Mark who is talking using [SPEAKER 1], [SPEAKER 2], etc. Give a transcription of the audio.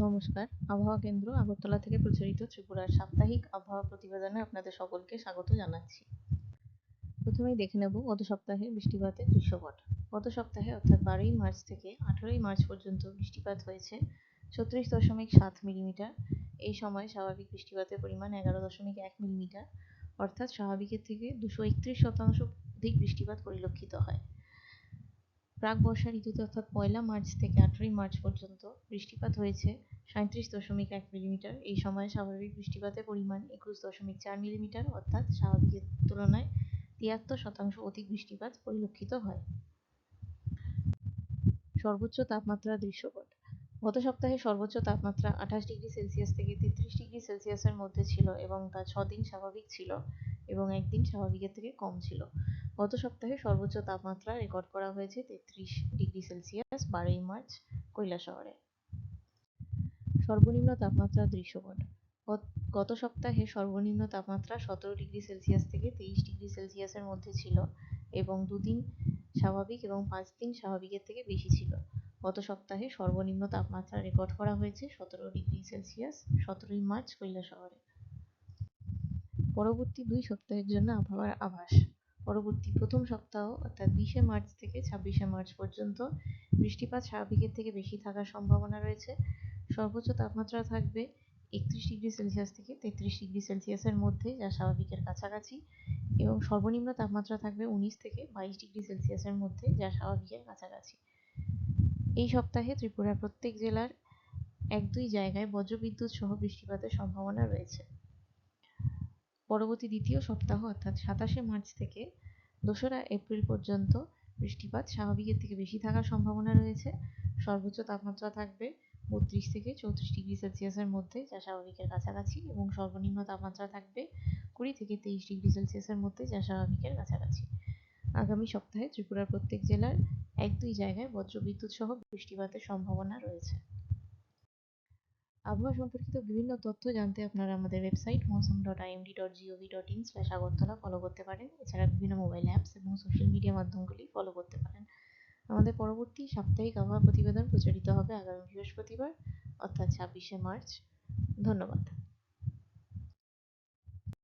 [SPEAKER 1] নমস্কার, আবহাওয়া কেন্দ্র আগরতলা থেকে প্রচারিত ত্রিপুরার সাপ্তাহিক আবহাওয়া প্রতিবেদনে আপনাদের সকলকে স্বাগত জানাচ্ছি। প্রথমেই দেখে নেব গত সপ্তাহের বৃষ্টিপাতের দৃশ্যপট। গত সপ্তাহে অর্থাৎ 12ই মার্চ থেকে 18ই মার্চ পর্যন্ত বৃষ্টিপাত হয়েছে 36.7 মিলিমিটার। এই সময় স্বাভাবিক বৃষ্টিপাতের পরিমাণ 11.1 মিলিমিটার, অর্থাৎ স্বাভাবিকের থেকে 231% অধিক বৃষ্টিপাত পরিলক্ষিত হয়। প্রাক বর্ষা ঋতুতে অর্থাৎ 1 মার্চ থেকে 18 মার্চ পর্যন্ত বৃষ্টিপাত হয়েছে 37.1 মিলিমিটার। এই সময় স্বাভাবিক বৃষ্টিপাতের পরিমাণ 21.4 মিলিমিটার, অর্থাৎ স্বাভাবিকের তুলনায় 73% অধিক বৃষ্টিপাত পরিলক্ষিত হয়। সর্বোচ্চ তাপমাত্রা দৃশ্যপট। গত সপ্তাহে সর্বোচ্চ তাপমাত্রা 28 ডিগ্রি সেলসিয়াস থেকে 33 ডিগ্রি সেলসিয়াসের মধ্যে ছিল এবং তা 6 দিন স্বাভাবিক ছিল এবং একদিন স্বাভাবিকের থেকে কম ছিল। গত সপ্তাহে সর্বোচ্চ তাপমাত্রা রেকর্ড করা হয়েছে 33 ডিগ্রি সেলসিয়াস 12ই মার্চ কৈলাসহরে। সর্বনিম্ন তাপমাত্রা দৃশ্যপট। গত সপ্তাহে সর্বনিম্ন তাপমাত্রা 17 ডিগ্রি সেলসিয়াস থেকে 23 ডিগ্রি সেলসিয়াসের মধ্যে ছিল এবং 2 দিন স্বাভাবিক এবং 5 দিন স্বাভাবিকের থেকে বেশি ছিল। গত সপ্তাহে সর্বনিম্ন তাপমাত্রা রেকর্ড করা হয়েছে 17 ডিগ্রি সেলসিয়াস 17ই মার্চ কৈলাসহরে। পরবর্তী 2 সপ্তাহের জন্য আবহাওয়ার আভাস। পরবর্তী প্রথম সপ্তাহ অর্থাৎ 20শে মার্চ থেকে 26শে মার্চ পর্যন্ত বৃষ্টিপাত স্বাভাবিকের থেকে বেশি থাকার সম্ভাবনা রয়েছে। সর্বোচ্চ তাপমাত্রা থাকবে 31 ডিগ্রি সেলসিয়াস থেকে 33 ডিগ্রি সেলসিয়াসের মধ্যে, যা স্বাভাবিকের কাছাকাছি, এবং সর্বনিম্ন তাপমাত্রা থাকবে 19 থেকে 22 ডিগ্রি সেলসিয়াসের মধ্যে, যা স্বাভাবিকের কাছাকাছি। এই সপ্তাহে ত্রিপুরার প্রত্যেক জেলার 1-2 জায়গায় বজ্রবিদ্যুৎ সহ বৃষ্টিপাতের সম্ভাবনা রয়েছে। পরবর্তী দ্বিতীয় সপ্তাহ অর্থাৎ 27শে মার্চ থেকে 2রা এপ্রিল পর্যন্ত বৃষ্টিপাত স্বাভাবিকের থেকে বেশি থাকার সম্ভাবনা রয়েছে। সর্বোচ্চ তাপমাত্রা থাকবে 32 থেকে 34 ডিগ্রি সেলসিয়াসের মধ্যে, যা স্বাভাবিকের কাছাকাছি, এবং সর্বনিম্ন তাপমাত্রা থাকবে 20 থেকে 23 ডিগ্রি সেলসিয়াসের মধ্যে, যা স্বাভাবিকের কাছাকাছি। আগামী সপ্তাহে ত্রিপুরার প্রত্যেক জেলার 1-2 জায়গায় বজ্রবিদ্যুৎ সহ বৃষ্টিপাতের সম্ভাবনা রয়েছে। আবহাওয়া সম্পর্কিত বিভিন্ন তথ্য জানতে আপনারা আমাদের ওয়েবসাইট mosam.imd.gov.in/agartala ফলো করতে পারেন। এছাড়া বিভিন্ন মোবাইল অ্যাপস এবং সোশ্যাল মিডিয়া মাধ্যমগুলি ফলো করতে পারেন। আমাদের পরবর্তী সাপ্তাহিক আবহাওয়া প্রতিবেদন প্রচারিত হবে আগামী বৃহস্পতিবার অর্থাৎ 26শে মার্চ। ধন্যবাদ।